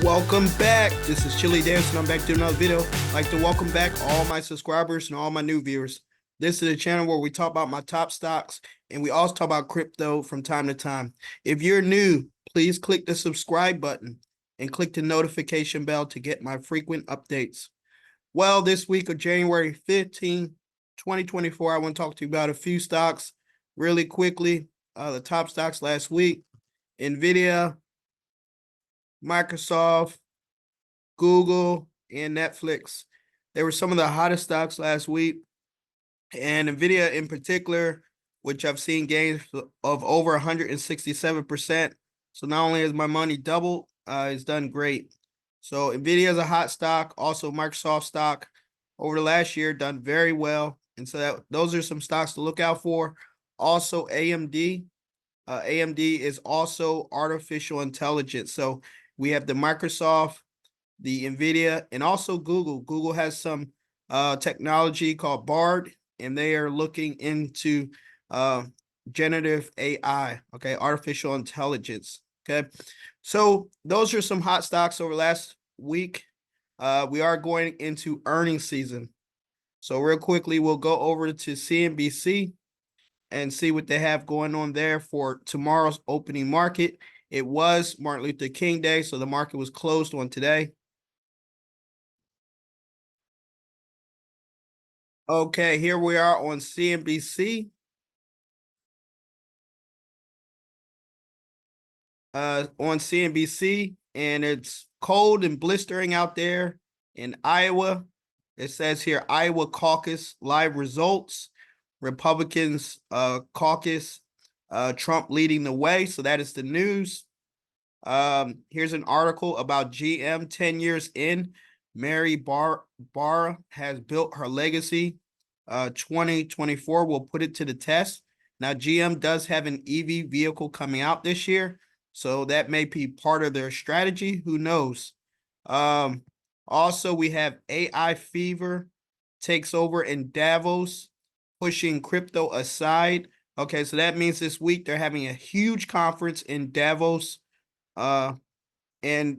Welcome back. This is Chili Dance, and I'm back to another video. I'd like to welcome back all my subscribers and all my new viewers. This is a channel where we talk about my top stocks, and we also talk about crypto from time to time. If you're new, please click the subscribe button and click the notification bell to get my frequent updates. Well, this week of January 15, 2024, I want to talk to you about a few stocks really quickly. The top stocks last week: Nvidia, Microsoft, Google, and Netflix. They were some of the hottest stocks last week. And Nvidia in particular, which I've seen gains of over 167%. So not only has my money doubled, it's done great. So Nvidia is a hot stock. Also Microsoft stock over the last year done very well. And so those are some stocks to look out for. Also AMD. AMD is also artificial intelligence. So we have the Microsoft, the Nvidia, and also Google. Google has some technology called Bard, and they are looking into generative AI, okay, artificial intelligence, okay. So those are some hot stocks over last week. We are going into earnings season. So real quickly, we'll go over to CNBC and see what they have going on there for tomorrow's opening market. It was Martin Luther King Day, so the market was closed on today. Okay, here we are on CNBC. On CNBC, and it's cold and blistering out there in Iowa. It says here, Iowa caucus live results. Republicans caucus, Trump leading the way. So that is the news. Here's an article about GM 10 years in. Mary Barra has built her legacy. 2024 will put it to the test. Now, GM does have an EV vehicle coming out this year, so that may be part of their strategy. Who knows? Also, we have AI fever takes over in Davos, pushing crypto aside. Okay, so that means this week they're having a huge conference in Davos, and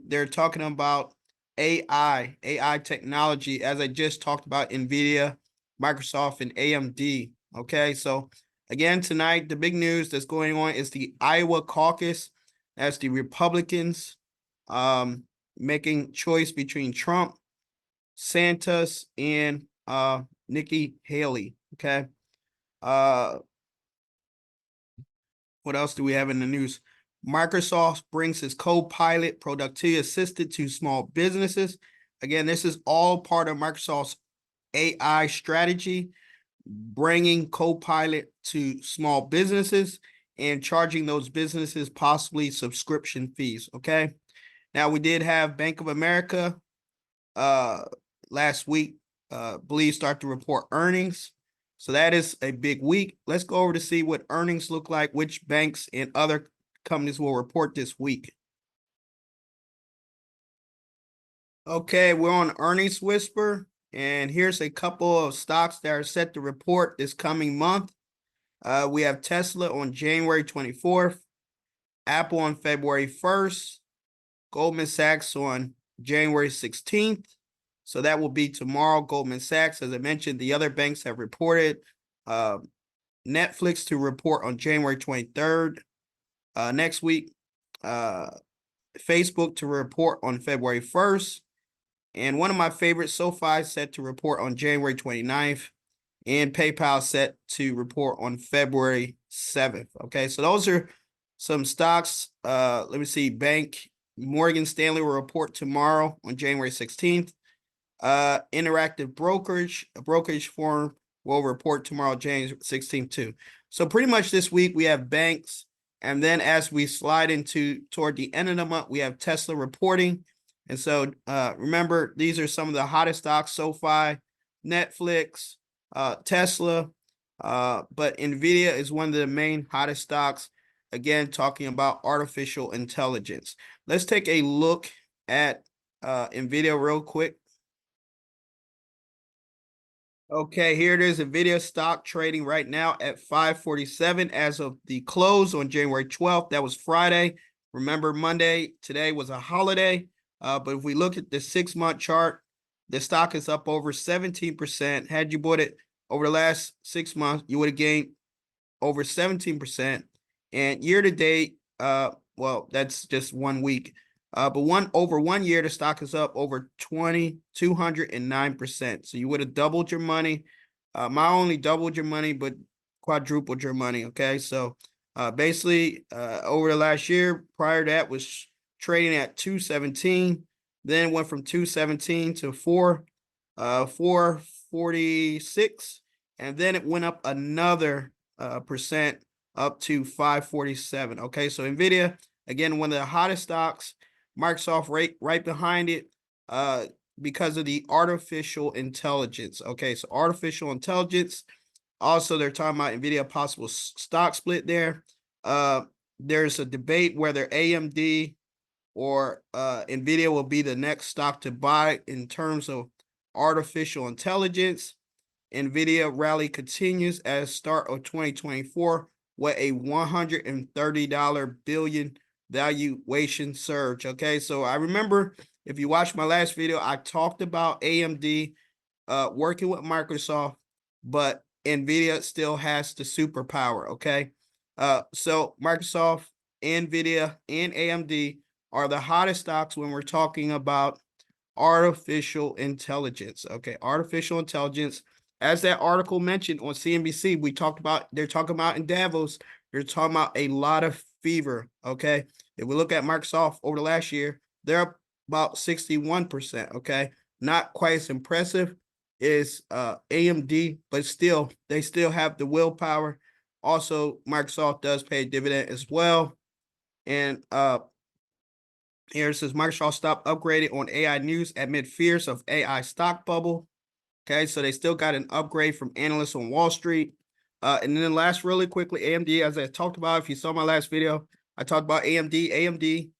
they're talking about AI technology, as I just talked about Nvidia, Microsoft, and AMD. Okay, so again, tonight, the big news that's going on is the Iowa caucus. That's the Republicans making choice between Trump, Santos, and Nikki Haley. Okay. What else do we have in the news? Microsoft brings its Copilot productivity assistant to small businesses. Again, this is all part of Microsoft's AI strategy, bringing Copilot to small businesses and charging those businesses possibly subscription fees. Okay. Now, we did have Bank of America last week, believe, start to report earnings. So that is a big week. Let's go over to see what earnings look like, which banks and other companies will report this week. Okay, we're on Earnings Whisper, and here's a couple of stocks that are set to report this coming month. We have Tesla on January 24th, Apple on February 1st, Goldman Sachs on January 16th. So that will be tomorrow. Goldman Sachs, as I mentioned, the other banks have reported. Netflix to report on January 23rd. Next week, Facebook to report on February 1st. And one of my favorites, SoFi, set to report on January 29th. And PayPal set to report on February 7th. Okay, so those are some stocks. Let me see. Morgan Stanley will report tomorrow on January 16th. Interactive Brokerage, a brokerage firm, will report tomorrow, January 16th too. So pretty much this week we have banks, and then as we slide toward the end of the month, we have Tesla reporting. And so remember, these are some of the hottest stocks: SoFi, Netflix, Tesla, but Nvidia is one of the main hottest stocks. Again, talking about artificial intelligence. Let's take a look at Nvidia real quick. Okay, here it is. Nvidia stock trading right now at 547 as of the close on January 12th. That was Friday. Remember, Monday today was a holiday. But if we look at the 6-month chart, the stock is up over 17%. Had you bought it over the last 6 months, you would have gained over 17%. And year to date, well, that's just 1 week. But over 1 year, the stock is up over 209%. So you would have doubled your money. Not only doubled your money, but quadrupled your money. Okay, so basically, over the last year, prior to that was trading at 217, then went from 217 to 446, and then it went up another percent up to 547. Okay, so Nvidia, again, one of the hottest stocks. Microsoft right behind it, because of the artificial intelligence. Okay, so artificial intelligence. Also, they're talking about Nvidia possible stock split there. There's a debate whether AMD or Nvidia will be the next stock to buy in terms of artificial intelligence. Nvidia rally continues as start of 2024 with a $130 billion valuation surge. Okay, so I remember if you watched my last video, I talked about AMD working with Microsoft, but Nvidia still has the superpower. Okay, so Microsoft, Nvidia, and AMD are the hottest stocks when we're talking about artificial intelligence. Okay, artificial intelligence. As that article mentioned on CNBC, they're talking about in Davos, they're talking about a lot of fever. Okay, if we look at Microsoft over the last year, they're up about 61%. Okay, not quite as impressive as AMD, but still, they still have the willpower. Also, Microsoft does pay a dividend as well. And here it says Microsoft stopped upgrading on AI news amid fears of AI stock bubble. Okay, so they still got an upgrade from analysts on Wall Street. And then last, really quickly, AMD, as I talked about, if you saw my last video, I talked about AMD. AMD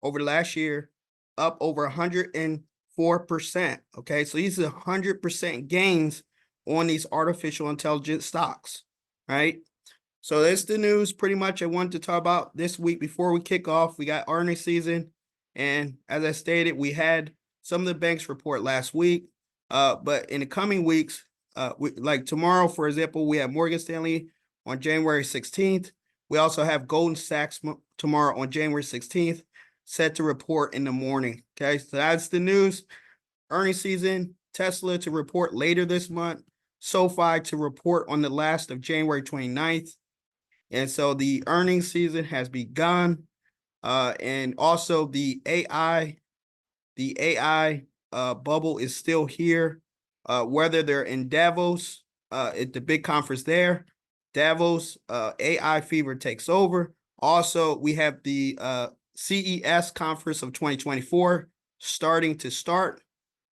over the last year, up over 104%. Okay, so these are 100% gains on these artificial intelligence stocks, right? So that's the news pretty much I wanted to talk about this week before we kick off. We got earnings season. And as I stated, we had some of the banks report last week. But in the coming weeks, like tomorrow, for example, we have Morgan Stanley on January 16th. We also have Goldman Sachs tomorrow on January 16th, set to report in the morning. Okay, so that's the news. Earnings season, Tesla to report later this month, SoFi to report on the last of January 29th. And so the earnings season has begun. And also the AI bubble is still here. Whether they're in Davos, at the big conference there, Davos, AI fever takes over. Also, we have the CES conference of 2024 starting to start.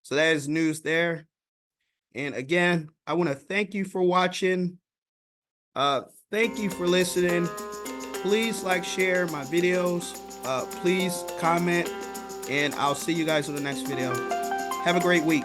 So that is news there. And again, I want to thank you for watching. Thank you for listening. Please like, share my videos. Please comment, and I'll see you guys in the next video. Have a great week.